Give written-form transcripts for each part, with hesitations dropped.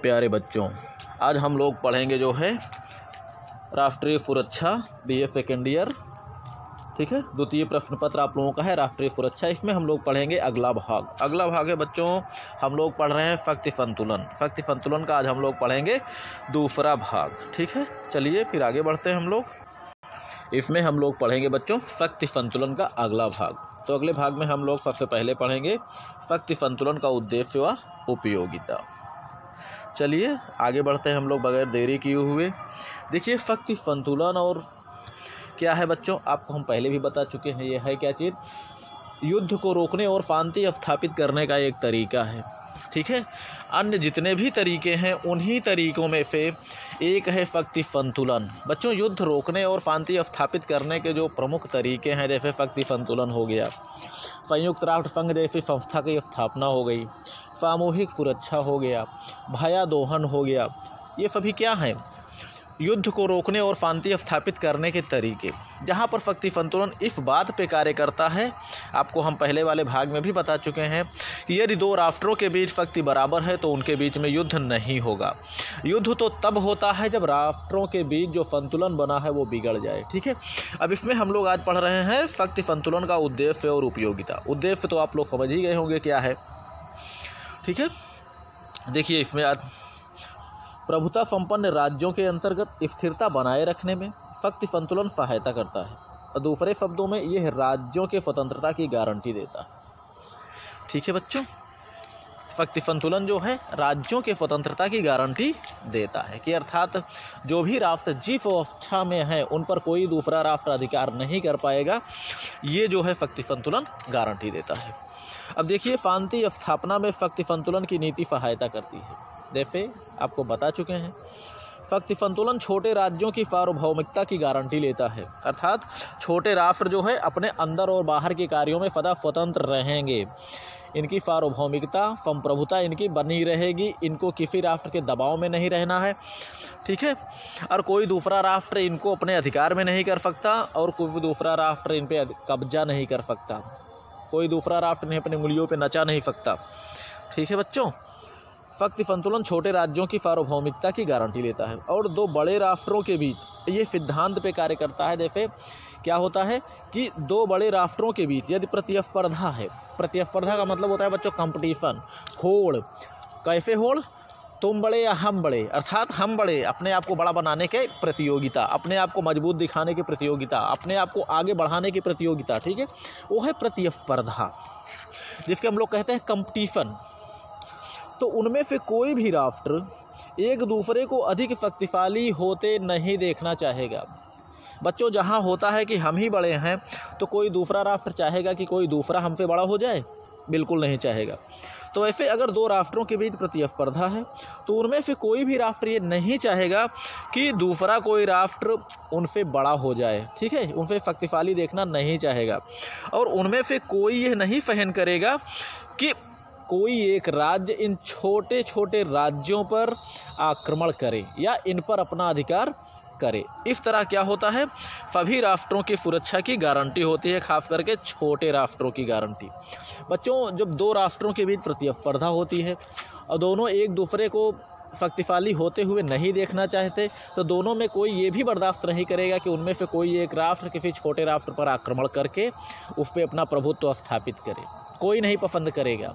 प्यारे बच्चों, आज हम लोग पढ़ेंगे जो है राष्ट्रीय सुरक्षा BA सेकेंड ईयर। ठीक है, द्वितीय प्रश्न पत्र आप लोगों का है राष्ट्रीय सुरक्षा। इसमें हम लोग पढ़ेंगे अगला भाग है बच्चों, हम लोग पढ़ रहे हैं शक्ति संतुलन का आज हम लोग पढ़ेंगे दूसरा भाग। ठीक है, चलिए फिर आगे बढ़ते हैं हम लोग। इसमें हम लोग पढ़ेंगे बच्चों शक्ति संतुलन का अगला भाग। तो अगले भाग में हम लोग सबसे पहले पढ़ेंगे शक्ति संतुलन का उद्देश्य व उपयोगिता। चलिए आगे बढ़ते हैं हम लोग बगैर देरी किए हुए। देखिए शक्ति संतुलन और क्या है बच्चों, आपको हम पहले भी बता चुके हैं। ये है क्या चीज़, युद्ध को रोकने और शांति स्थापित करने का एक तरीका है। ठीक है, अन्य जितने भी तरीके हैं उन्हीं तरीकों में से एक है शक्ति संतुलन। बच्चों युद्ध रोकने और शांति स्थापित करने के जो प्रमुख तरीके हैं, जैसे शक्ति संतुलन हो गया, संयुक्त राष्ट्र संघ जैसी संस्था की स्थापना हो गई, सामूहिक सुरक्षा हो गया, भयादोहन हो गया, ये सभी क्या हैं, युद्ध को रोकने और शांति स्थापित करने के तरीके। जहाँ पर शक्ति संतुलन इस बात पे कार्य करता है, आपको हम पहले वाले भाग में भी बता चुके हैं कि यदि दो राष्ट्रों के बीच शक्ति बराबर है तो उनके बीच में युद्ध नहीं होगा। युद्ध तो तब होता है जब राष्ट्रों के बीच जो संतुलन बना है वो बिगड़ जाए। ठीक है, अब इसमें हम लोग आज पढ़ रहे हैं शक्ति संतुलन का उद्देश्य और उपयोगिता। उद्देश्य तो आप लोग समझ ही गए होंगे क्या है। ठीक है, देखिए इसमें आज प्रभुता संपन्न राज्यों के अंतर्गत स्थिरता बनाए रखने में शक्ति संतुलन सहायता करता है, और दूसरे शब्दों में यह राज्यों के स्वतंत्रता की गारंटी देता है। ठीक है बच्चों, शक्ति संतुलन जो है राज्यों के स्वतंत्रता की गारंटी देता है कि अर्थात जो भी राष्ट्र जिस अवस्था में है उन पर कोई दूसरा राष्ट्र अधिकार नहीं कर पाएगा। ये जो है शक्ति संतुलन गारंटी देता है। अब देखिए शांति स्थापना में शक्ति संतुलन की नीति सहायता करती है। जैसे आपको बता चुके हैं, शक्ति संतुलन छोटे राज्यों की सार्वभौमिकता की गारंटी लेता है, अर्थात छोटे राष्ट्र जो है अपने अंदर और बाहर के कार्यों में सदा स्वतंत्र रहेंगे। इनकी सार्वभौमिकता संप्रभुता इनकी बनी रहेगी, इनको किसी राष्ट्र के दबाव में नहीं रहना है। ठीक है, और कोई दूसरा राष्ट्र इनको अपने अधिकार में नहीं कर सकता और कोई दूसरा राष्ट्र इन पर कब्जा नहीं कर सकता, कोई दूसरा राष्ट्र इन्हें अपनी उंगलियों पर नचा नहीं सकता। ठीक है बच्चों, शक्ति संतुलन छोटे राज्यों की सार्वभौमिकता की गारंटी लेता है और दो बड़े राष्ट्रों के बीच ये सिद्धांत पे कार्य करता है। जैसे क्या होता है कि दो बड़े राष्ट्रों के बीच यदि प्रतिस्पर्धा है, प्रतिस्पर्धा का मतलब होता है बच्चों कंपटीशन, होड़। कैसे होड़, तुम बड़े या हम बड़े, अर्थात हम बड़े, अपने आप को बड़ा बनाने के प्रतियोगिता, अपने आप को मजबूत दिखाने की प्रतियोगिता, अपने आप को आगे बढ़ाने की प्रतियोगिता। ठीक है, वो है प्रतिस्पर्धा, जिसके हम लोग कहते हैं कंपटीशन। तो उनमें से कोई भी राष्ट्र एक दूसरे को अधिक शक्तिशाली होते नहीं देखना चाहेगा। बच्चों जहाँ होता है कि हम ही बड़े हैं तो कोई दूसरा राष्ट्र चाहेगा कि कोई दूसरा हमसे बड़ा हो जाए? बिल्कुल नहीं चाहेगा। तो ऐसे अगर दो राष्ट्रों के बीच प्रतिस्पर्धा है तो उनमें से कोई भी राष्ट्र ये नहीं चाहेगा कि दूसरा कोई राष्ट्र उनसे बड़ा हो जाए। ठीक है, उनसे शक्तिशाली देखना नहीं चाहेगा, और उनमें से कोई ये नहीं सहन करेगा कि कोई एक राज्य इन छोटे छोटे राज्यों पर आक्रमण करे या इन पर अपना अधिकार करे। इस तरह क्या होता है, सभी राष्ट्रों की सुरक्षा की गारंटी होती है, खास करके छोटे राष्ट्रों की गारंटी। बच्चों जब दो राष्ट्रों के बीच प्रतिस्पर्धा होती है और दोनों एक दूसरे को शक्तिशाली होते हुए नहीं देखना चाहते, तो दोनों में कोई ये भी बर्दाश्त नहीं करेगा कि उनमें से कोई एक राष्ट्र किसी छोटे राष्ट्र पर आक्रमण करके उस पर अपना प्रभुत्व स्थापित करे। कोई नहीं पसंद करेगा।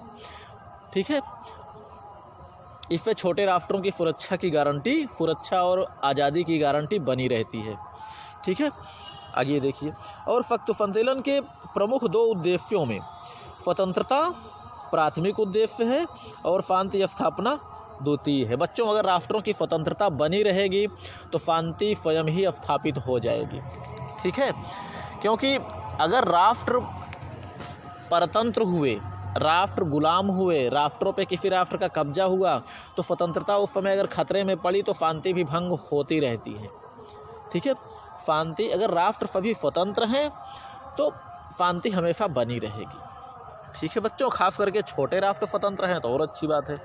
ठीक है, इससे छोटे राष्ट्रों की सुरक्षा की गारंटी, सुरक्षा और आज़ादी की गारंटी बनी रहती है। ठीक है, आगे देखिए। और शक्ति संतुलन के प्रमुख दो उद्देश्यों में स्वतंत्रता प्राथमिक उद्देश्य है और शांति स्थापना द्वितीय है। बच्चों अगर राष्ट्रों की स्वतंत्रता बनी रहेगी तो शांति स्वयं ही स्थापित हो जाएगी। ठीक है, क्योंकि अगर राष्ट्र परतंत्र हुए, राष्ट्र गुलाम हुए, राष्ट्रों पे किसी राष्ट्र का कब्जा हुआ तो स्वतंत्रता उस समय अगर खतरे में पड़ी तो शांति भी भंग होती रहती है। ठीक है, शांति, अगर राष्ट्र सभी स्वतंत्र हैं तो शांति हमेशा बनी रहेगी। ठीक है बच्चों, खास करके छोटे राष्ट्र स्वतंत्र हैं तो और अच्छी बात है,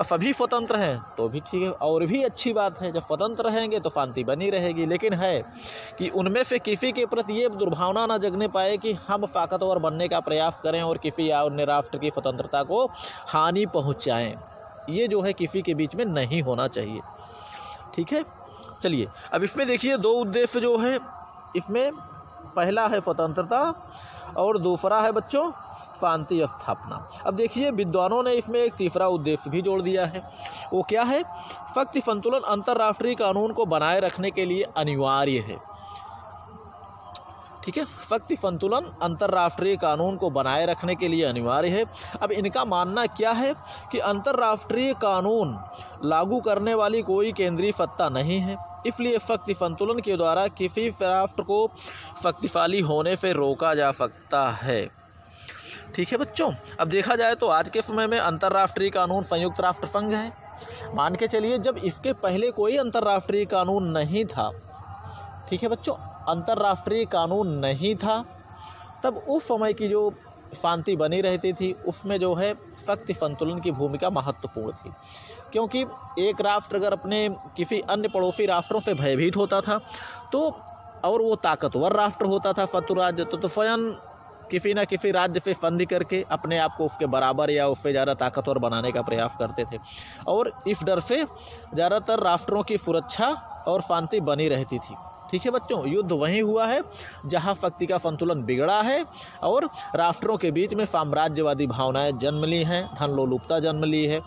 सभी स्वतंत्र हैं तो भी ठीक है, और भी अच्छी बात है। जब स्वतंत्र रहेंगे तो शांति बनी रहेगी। लेकिन है कि उनमें से किसी के प्रति ये दुर्भावना ना जगने पाए कि हम ताकतवर बनने का प्रयास करें और किसी अन्य राष्ट्र की स्वतंत्रता को हानि पहुंचाएं। ये जो है किसी के बीच में नहीं होना चाहिए। ठीक है, चलिए अब इसमें देखिए दो उद्देश्य जो है इसमें, पहला है स्वतंत्रता और दूसरा है बच्चों शांति स्थापना। अब देखिए विद्वानों ने इसमें एक तीसरा उद्देश्य भी जोड़ दिया है, वो क्या है? शक्ति संतुलन अंतर्राष्ट्रीय कानून को बनाए रखने के लिए अनिवार्य है। ठीक है, शक्ति संतुलन अंतर्राष्ट्रीय कानून को बनाए रखने के लिए अनिवार्य है। अब इनका मानना क्या है कि अंतर्राष्ट्रीय कानून लागू करने वाली कोई केंद्रीय सत्ता नहीं है, इसलिए शक्ति संतुलन के द्वारा किसी राष्ट्र को शक्तिशाली होने से रोका जा सकता है। ठीक है बच्चों, अब देखा जाए तो आज के समय में अंतर्राष्ट्रीय कानून संयुक्त राष्ट्र संघ है। मान के चलिए जब इसके पहले कोई अंतर्राष्ट्रीय कानून नहीं था, ठीक है बच्चों, अंतर्राष्ट्रीय कानून नहीं था, तब उस समय की जो शांति बनी रहती थी उसमें जो है शक्ति संतुलन की भूमिका महत्वपूर्ण थी, क्योंकि एक राष्ट्र अगर अपने किसी अन्य पड़ोसी राष्ट्रों से भयभीत होता था तो, और वो ताकतवर राष्ट्र होता था शत्रु राज्य, तो स्वयं किसी न किसी राज्य से संधि करके अपने आप को उसके बराबर या उससे ज़्यादा ताकतवर बनाने का प्रयास करते थे, और इस डर से ज़्यादातर राष्ट्रों की सुरक्षा और शांति बनी रहती थी। ठीक है बच्चों, युद्ध वहीं हुआ है जहां शक्ति का संतुलन बिगड़ा है और राष्ट्रों के बीच में साम्राज्यवादी भावनाएं जन्म ली हैं, धनलोलुपता जन्म ली है।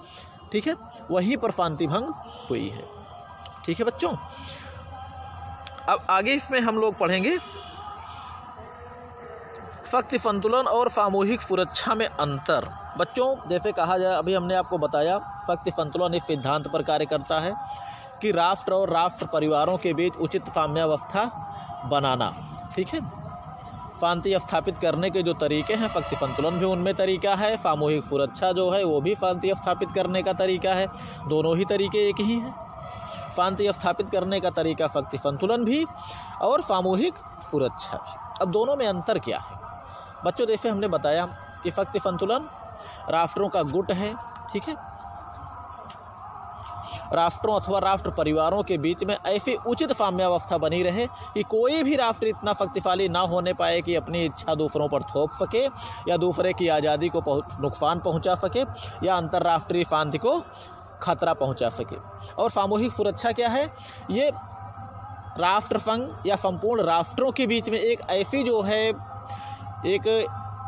ठीक है, वहीं पर शांति भंग हुई है। ठीक है बच्चों, अब आगे इसमें हम लोग पढ़ेंगे शक्ति संतुलन और सामूहिक सुरक्षा में अंतर। बच्चों जैसे कहा जाए, अभी हमने आपको बताया शक्ति संतुलन इस सिद्धांत पर कार्य करता है कि राष्ट्र और राष्ट्र परिवारों के बीच उचित साम्यावस्था बनाना। ठीक है, शांति स्थापित करने के जो तरीके हैं, शक्ति संतुलन भी उनमें तरीका है, सामूहिक सुरक्षा जो है वो भी शांति स्थापित करने का तरीका है। दोनों ही तरीके एक ही हैं। शांति स्थापित करने का तरीका शक्ति संतुलन भी और सामूहिक सुरक्षा भी। अब दोनों में अंतर क्या है बच्चों? जैसे हमने बताया कि शक्ति संतुलन राष्ट्रों का गुट है। ठीक है, राष्ट्रों अथवा राष्ट्र परिवारों के बीच में ऐसी उचित साम्यावस्था बनी रहे कि कोई भी राष्ट्र इतना शक्तिशाली ना होने पाए कि अपनी इच्छा दूसरों पर थोप सके या दूसरे की आज़ादी को नुकसान पहुंचा सके या अंतर्राष्ट्रीय शांति को खतरा पहुंचा सके। और सामूहिक सुरक्षा क्या है? ये राष्ट्र संघ या संपूर्ण राष्ट्रों के बीच में एक ऐसी जो है एक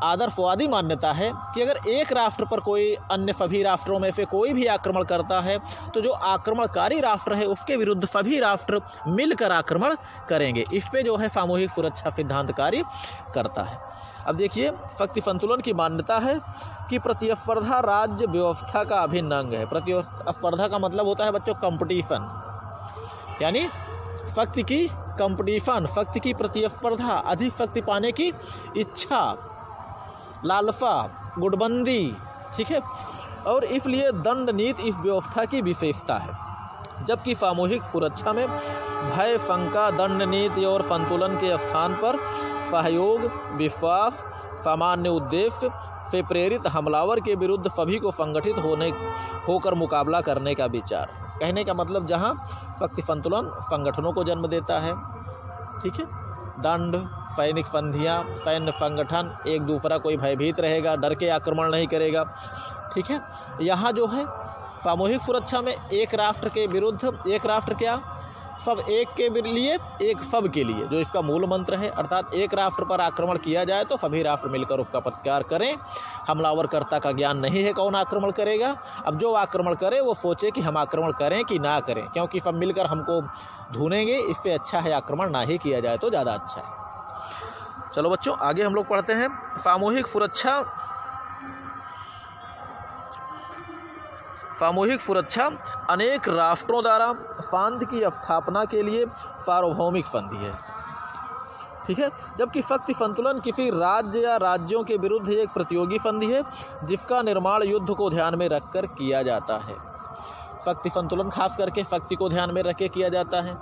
आदर्शवादी मान्यता है कि अगर एक राष्ट्र पर कोई अन्य सभी राष्ट्रों में से कोई भी आक्रमण करता है तो जो आक्रमणकारी राष्ट्र है उसके विरुद्ध सभी राष्ट्र मिलकर आक्रमण करेंगे। इस पे जो है सामूहिक सुरक्षा सिद्धांत कार्य करता है। अब देखिए, शक्ति संतुलन की मान्यता है कि प्रतिस्पर्धा राज्य व्यवस्था का अभिन्न अंग है। प्रतिस्पर्धा का मतलब होता है बच्चों कंपटीशन, यानी शक्ति की कंपटीशन, शक्ति की प्रतिस्पर्धा, अधिक शक्ति पाने की इच्छा, लालसा, गुटबंदी। ठीक है, और इसलिए दंड नीति इस व्यवस्था की विशेषता है। जबकि सामूहिक सुरक्षा में भय, शंका, दंड नीति और संतुलन के स्थान पर सहयोग, विश्वास, सामान्य उद्देश्य से प्रेरित हमलावर के विरुद्ध सभी को संगठित होकर मुकाबला करने का विचार। कहने का मतलब जहां शक्ति संतुलन संगठनों को जन्म देता है। ठीक है, दंड, सैनिक संधियाँ, सैन्य संगठन, एक दूसरा कोई भयभीत रहेगा, डर के आक्रमण नहीं करेगा। ठीक है, यहाँ जो है सामूहिक सुरक्षा में एक राष्ट्र के विरुद्ध एक राष्ट्र क्या, सब एक के लिए, एक सब के लिए, जो इसका मूल मंत्र है। अर्थात एक राष्ट्र पर आक्रमण किया जाए तो सभी राष्ट्र मिलकर उसका प्रतिकार करें। हमलावरकर्ता का ज्ञान नहीं है कौन आक्रमण करेगा। अब जो आक्रमण करे वो सोचे कि हम आक्रमण करें कि ना करें, क्योंकि सब मिलकर हमको ढूंढेंगे, इससे अच्छा है आक्रमण ना ही किया जाए तो ज़्यादा अच्छा है। चलो बच्चों आगे हम लोग पढ़ते हैं सामूहिक सुरक्षा। सामूहिक सुरक्षा अनेक राष्ट्रों द्वारा शांति की स्थापना के लिए सार्वभौमिक संधि है। ठीक है, जबकि शक्ति संतुलन किसी राज्य या राज्यों के विरुद्ध एक प्रतियोगी संधि है जिसका निर्माण युद्ध को ध्यान में रखकर किया जाता है। शक्ति संतुलन खास करके शक्ति को ध्यान में रख के किया जाता है।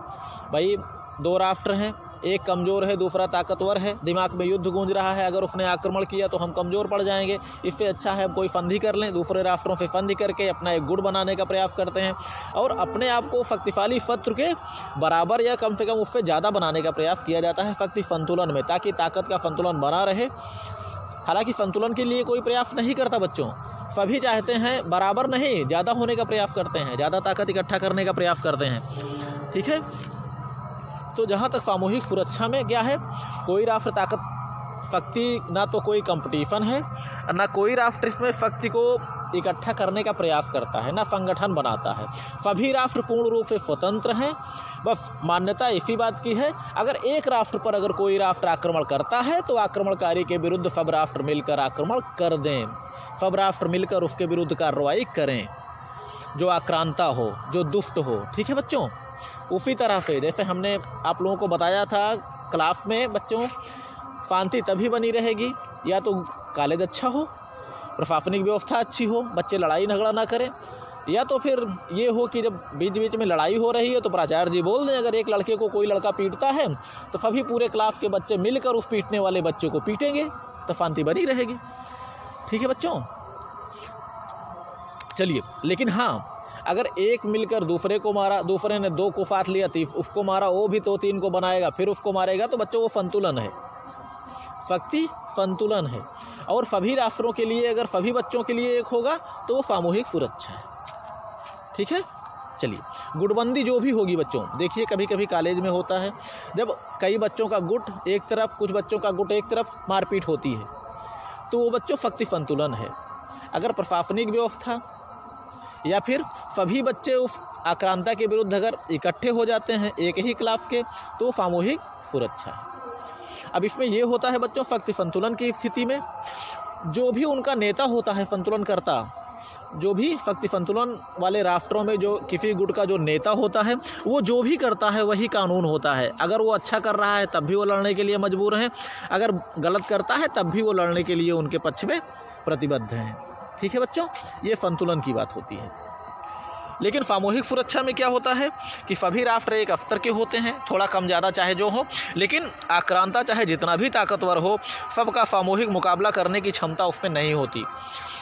भाई दो राष्ट्र हैं, एक कमज़ोर है दूसरा ताकतवर है, दिमाग में युद्ध गूंज रहा है, अगर उसने आक्रमण किया तो हम कमज़ोर पड़ जाएंगे, इससे अच्छा है हम कोई संधि कर लें, दूसरे राष्ट्रों से संधि करके अपना एक गुट बनाने का प्रयास करते हैं और अपने आप को शक्तिशाली शत्रु के बराबर या कम से कम उससे ज़्यादा बनाने का प्रयास किया जाता है शक्ति संतुलन में, ताकि ताकत का संतुलन बना रहे। हालांकि संतुलन के लिए कोई प्रयास नहीं करता बच्चों, सभी चाहते हैं बराबर नहीं, ज़्यादा होने का प्रयास करते हैं, ज़्यादा ताकत इकट्ठा करने का प्रयास करते हैं। ठीक है, तो जहाँ तक सामूहिक सुरक्षा में क्या है, कोई राष्ट्र ताकत शक्ति, ना तो कोई कंपटीशन है, ना कोई राष्ट्र इसमें शक्ति को इकट्ठा करने का प्रयास करता है, ना संगठन बनाता है। सभी राष्ट्र पूर्ण रूप से स्वतंत्र हैं। बस मान्यता इसी बात की है, अगर एक राष्ट्र पर अगर कोई राष्ट्र आक्रमण करता है तो आक्रमणकारी के विरुद्ध सब राष्ट्र मिलकर आक्रमण कर दें, सब राष्ट्र मिलकर उसके विरुद्ध कार्रवाई करें, जो आक्रांता हो, जो दुष्ट हो। ठीक है बच्चों, उसी तरह से जैसे हमने आप लोगों को बताया था क्लास में बच्चों, शांति तभी बनी रहेगी या तो कॉलेज अच्छा हो, प्रशासनिक व्यवस्था अच्छी हो, बच्चे लड़ाई झगड़ा ना करें, या तो फिर ये हो कि जब बीच बीच में लड़ाई हो रही है तो प्राचार्य जी बोल दें, अगर एक लड़के को कोई लड़का पीटता है तो सभी पूरे क्लास के बच्चे मिलकर उस पीटने वाले बच्चे को पीटेंगे, तो शांति बनी रहेगी। ठीक है बच्चों, चलिए। लेकिन हाँ, अगर एक मिलकर दूसरे को मारा, दूसरे ने 2 को साथ लिया, उसको मारा, वो भी 2-3 को बनाएगा, फिर उसको मारेगा, तो बच्चों वो संतुलन है, शक्ति संतुलन है। और सभी राष्ट्रों के लिए, अगर सभी बच्चों के लिए एक होगा तो वो सामूहिक सुरक्षा है। ठीक है, चलिए। गुटबंदी जो भी होगी बच्चों, देखिए कभी कभी कॉलेज में होता है, जब कई बच्चों का गुट एक तरफ, कुछ बच्चों का गुट एक तरफ, मारपीट होती है, तो वो बच्चों शक्ति संतुलन है। अगर प्रशासनिक व्यवस्था या फिर सभी बच्चे उस आक्रांता के विरुद्ध अगर इकट्ठे हो जाते हैं एक ही क्लास के, तो सामूहिक सुरक्षा है। अब इसमें यह होता है बच्चों, शक्ति संतुलन की स्थिति में जो भी उनका नेता होता है, संतुलन करता, जो भी शक्ति संतुलन वाले राष्ट्रों में जो किसी गुट का जो नेता होता है, वो जो भी करता है वही कानून होता है। अगर वो अच्छा कर रहा है तब भी वो लड़ने के लिए मजबूर हैं, अगर गलत करता है तब भी वो लड़ने के लिए उनके पक्ष में प्रतिबद्ध हैं। ठीक है बच्चों, ये संतुलन की बात होती है। लेकिन सामूहिक सुरक्षा में क्या होता है कि सभी राष्ट्र एक स्तर के होते हैं, थोड़ा कम ज़्यादा चाहे जो हो, लेकिन आक्रांता चाहे जितना भी ताकतवर हो, सबका सामूहिक मुकाबला करने की क्षमता उसमें नहीं होती।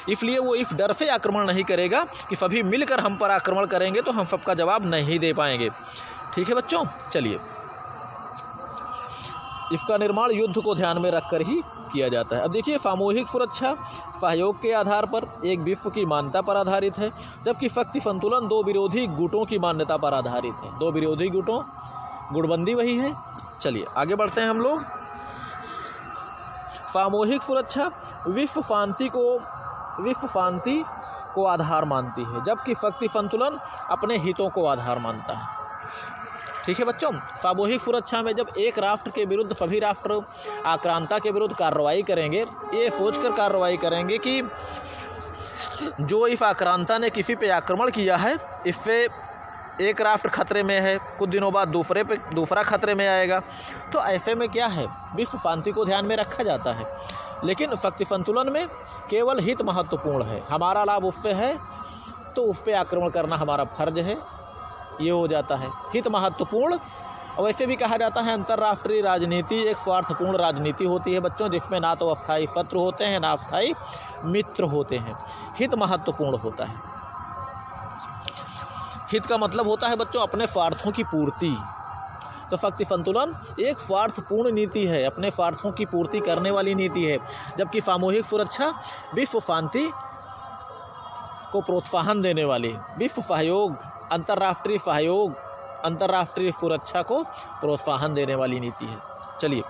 इसलिए वो इस डर से आक्रमण नहीं करेगा कि सभी मिलकर हम पर आक्रमण करेंगे तो हम सबका जवाब नहीं दे पाएंगे। ठीक है बच्चों, चलिए। इसका निर्माण युद्ध को ध्यान में रखकर ही किया जाता है। अब देखिए, सामूहिक सुरक्षा सहयोग के आधार पर एक विश्व की मान्यता पर आधारित है, जबकि शक्ति संतुलन 2 विरोधी गुटों की मान्यता पर आधारित है। 2 विरोधी गुटों, गुटबंदी वही है। चलिए आगे बढ़ते हैं हम लोग। सामूहिक सुरक्षा विश्व शांति को आधार मानती है, जबकि शक्ति संतुलन अपने हितों को आधार मानता है। ठीक है बच्चों, सामूहिक सुरक्षा में जब एक राष्ट्र के विरुद्ध सभी राष्ट्र आक्रांता के विरुद्ध कार्रवाई करेंगे, ये सोचकर कार्रवाई करेंगे कि जो इस आक्रांता ने किसी पे आक्रमण किया है, इससे एक राष्ट्र खतरे में है, कुछ दिनों बाद दूसरा खतरे में आएगा, तो ऐसे में क्या है, विश्व शांति को ध्यान में रखा जाता है। लेकिन शक्ति संतुलन में केवल हित महत्वपूर्ण है, हमारा लाभ उससे है तो उस पर आक्रमण करना हमारा फर्ज है, ये हो जाता है हित महत्वपूर्ण। और वैसे भी कहा जाता है अंतर्राष्ट्रीय राजनीति एक स्वार्थपूर्ण राजनीति होती है बच्चों, जिसमें ना तो अस्थायी शत्रु होते हैं ना अस्थायी मित्र होते हैं। हित महत्वपूर्ण होता है। हित का मतलब होता है बच्चों अपने स्वार्थों की पूर्ति। तो शक्ति संतुलन एक स्वार्थपूर्ण नीति है, अपने स्वार्थों की पूर्ति करने वाली नीति है, जबकि सामूहिक सुरक्षा विश्व शांति को प्रोत्साहन देने वाली, विश्व सहयोग, अंतर्राष्ट्रीय सहयोग, अंतर्राष्ट्रीय सुरक्षा को प्रोत्साहन देने वाली नीति है। चलिए,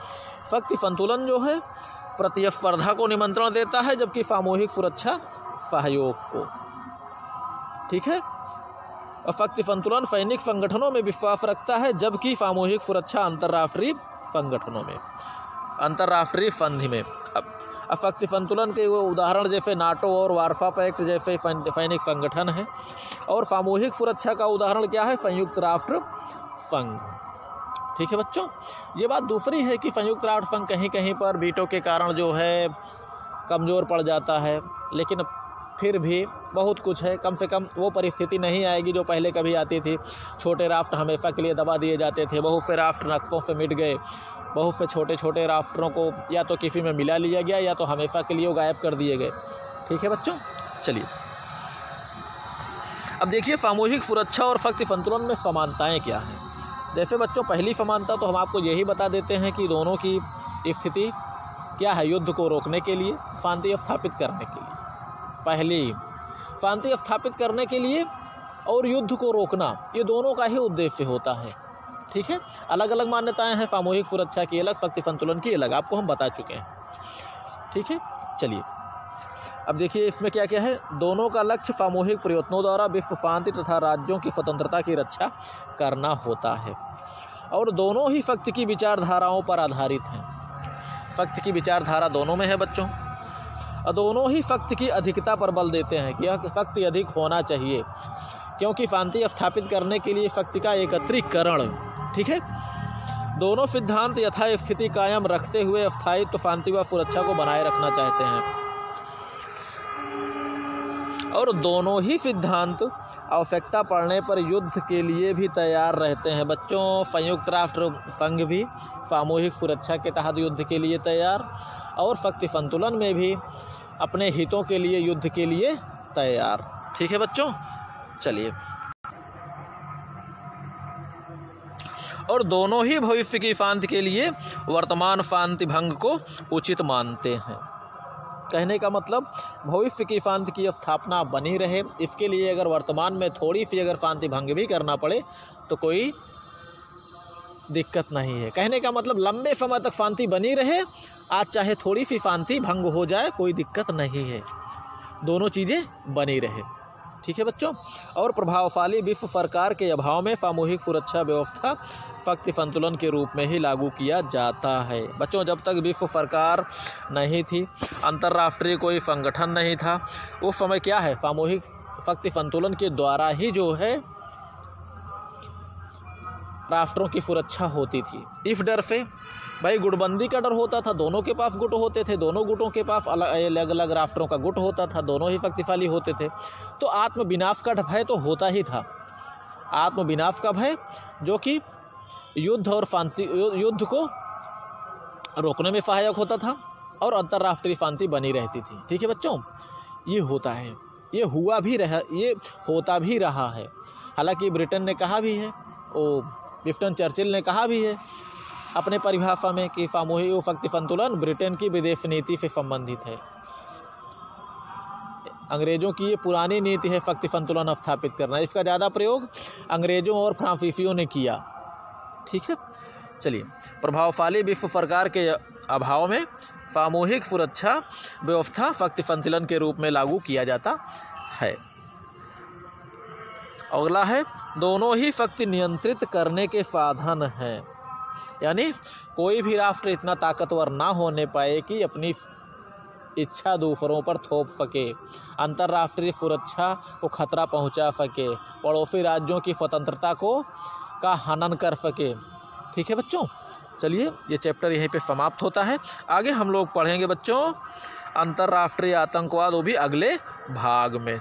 शक्ति संतुलन जो है प्रतिस्पर्धा को निमंत्रण देता है, जबकि सामूहिक सुरक्षा सहयोग को। ठीक है, और शक्ति संतुलन सैनिक संगठनों में विश्वास रखता है, जबकि सामूहिक सुरक्षा अंतर्राष्ट्रीय संगठनों में, अंतर्राष्ट्रीय संधि में। अब शक्ति संतुलन के वो उदाहरण जैसे नाटो और वार्सा पैक्ट जैसे सैनिक संगठन है, और सामूहिक सुरक्षा का उदाहरण क्या है, संयुक्त राष्ट्र संघ। ठीक है बच्चों, ये बात दूसरी है कि संयुक्त राष्ट्र संघ कहीं कहीं पर वीटो के कारण जो है कमज़ोर पड़ जाता है, लेकिन फिर भी बहुत कुछ है, कम से कम वो परिस्थिति नहीं आएगी जो पहले कभी आती थी। छोटे राष्ट्र हमेशा के लिए दबा दिए जाते थे, बहुत से राष्ट्र नक्शों से मिट गए, बहुत से छोटे छोटे राष्ट्रों को या तो किसी में मिला लिया गया या तो हमेशा के लिए वो गायब कर दिए गए। ठीक है बच्चों, चलिए अब देखिए सामूहिक सुरक्षा और शक्ति संतुलन में समानताएं क्या हैं। जैसे बच्चों, पहली समानता तो हम आपको यही बता देते हैं कि दोनों की स्थिति क्या है? युद्ध को रोकने के लिए, शांति स्थापित करने के लिए। पहली, शांति स्थापित करने के लिए और युद्ध को रोकना, ये दोनों का ही उद्देश्य होता है। ठीक है, अलग अलग मान्यताएं हैं, सामूहिक सुरक्षा की अलग, शक्ति संतुलन की अलग, आपको हम बता चुके हैं। ठीक है, चलिए अब देखिए इसमें क्या क्या है। दोनों का लक्ष्य सामूहिक प्रयत्नों द्वारा विश्व शांति तथा राज्यों की स्वतंत्रता की रक्षा करना होता है, और दोनों ही शक्ति की विचारधाराओं पर आधारित हैं। शक्ति की विचारधारा दोनों में है बच्चों, और दोनों ही शक्ति की अधिकता पर बल देते हैं कि यह शक्ति अधिक होना चाहिए, क्योंकि शांति स्थापित करने के लिए शक्ति का एकत्रीकरण। ठीक है, दोनों सिद्धांत यथास्थिति कायम रखते हुए स्थायित्व, शांति व सुरक्षा को बनाए रखना चाहते हैं, और दोनों ही सिद्धांत आवश्यकता पड़ने पर युद्ध के लिए भी तैयार रहते हैं बच्चों। संयुक्त राष्ट्र संघ भी सामूहिक सुरक्षा के तहत युद्ध के लिए तैयार, और शक्ति संतुलन में भी अपने हितों के लिए युद्ध के लिए तैयार। ठीक है बच्चों, चलिए, और दोनों ही भविष्य की शांति के लिए वर्तमान शांति भंग को उचित मानते हैं। कहने का मतलब, भविष्य की शांति की स्थापना बनी रहे, इसके लिए अगर वर्तमान में थोड़ी सी अगर शांति भंग भी करना पड़े तो कोई दिक्कत नहीं है। कहने का मतलब लंबे समय तक शांति बनी रहे, आज चाहे थोड़ी सी शांति भंग हो जाए कोई दिक्कत नहीं है, दोनों चीज़ें बनी रहे। ठीक है बच्चों, और प्रभावशाली विश्व सरकार के अभाव में सामूहिक सुरक्षा व्यवस्था शक्ति संतुलन के रूप में ही लागू किया जाता है। बच्चों, जब तक विश्व सरकार नहीं थी, अंतर्राष्ट्रीय कोई संगठन नहीं था, उस समय क्या है, सामूहिक शक्ति संतुलन के द्वारा ही जो है राष्ट्रों की सुरक्षा होती थी। इस डर से भाई गुटबंदी का डर होता था, दोनों के पास गुट होते थे, दोनों गुटों के पास अलग अलग राष्ट्रों का गुट होता था, दोनों ही शक्तिशाली होते थे, तो आत्म विनाश का भय तो होता ही था। आत्म विनाश का भय जो कि युद्ध और शांति, युद्ध को रोकने में सहायक होता था, और अंतर्राष्ट्रीय शांति बनी रहती थी। ठीक है बच्चों, ये होता है, ये हुआ भी रहा, ये होता भी रहा है। हालांकि ब्रिटेन ने कहा भी है, विंस्टन चर्चिल ने कहा भी है अपने परिभाषा में कि सामूहिक शक्ति संतुलन ब्रिटेन की विदेश नीति से संबंधित है। अंग्रेजों की ये पुरानी नीति है शक्ति संतुलन स्थापित करना, इसका ज़्यादा प्रयोग अंग्रेजों और फ्रांसीसियों ने किया। ठीक है, चलिए, प्रभावशाली विश्व सरकार के अभाव में सामूहिक सुरक्षा व्यवस्था शक्ति संतुलन के रूप में लागू किया जाता है। अगला है, दोनों ही शक्ति नियंत्रित करने के साधन हैं, यानी कोई भी राष्ट्र इतना ताकतवर ना होने पाए कि अपनी इच्छा दूसरों पर थोप सके, अंतर्राष्ट्रीय सुरक्षा को खतरा पहुंचा सके, पड़ोसी राज्यों की स्वतंत्रता का हनन कर सके। ठीक है बच्चों, चलिए ये चैप्टर यहीं पे समाप्त होता है। आगे हम लोग पढ़ेंगे बच्चों अंतर्राष्ट्रीय आतंकवाद, वो भी अगले भाग में।